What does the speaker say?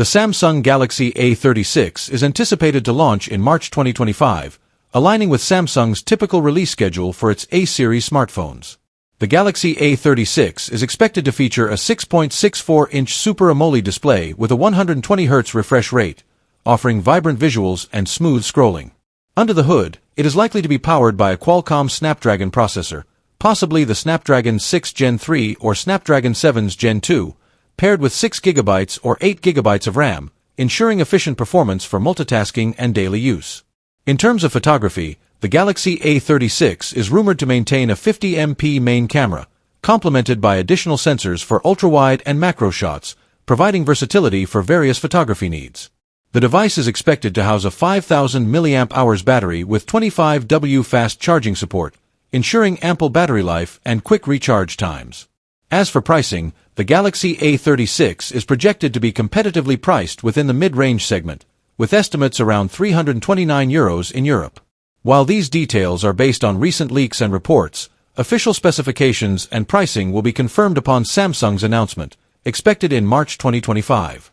The Samsung Galaxy A36 is anticipated to launch in March 2025, aligning with Samsung's typical release schedule for its A-series smartphones. The Galaxy A36 is expected to feature a 6.64-inch Super AMOLED display with a 120Hz refresh rate, offering vibrant visuals and smooth scrolling. Under the hood, it is likely to be powered by a Qualcomm Snapdragon processor, possibly the Snapdragon 6 Gen 3 or Snapdragon 7's Gen 2, paired with 6GB or 8GB of RAM, ensuring efficient performance for multitasking and daily use. In terms of photography, the Galaxy A36 is rumored to maintain a 50MP main camera, complemented by additional sensors for ultra-wide and macro shots, providing versatility for various photography needs. The device is expected to house a 5000 mAh battery with 25W fast charging support, ensuring ample battery life and quick recharge times. As for pricing, the Galaxy A36 is projected to be competitively priced within the mid-range segment, with estimates around €329 in Europe. While these details are based on recent leaks and reports, official specifications and pricing will be confirmed upon Samsung's announcement, expected in March 2025.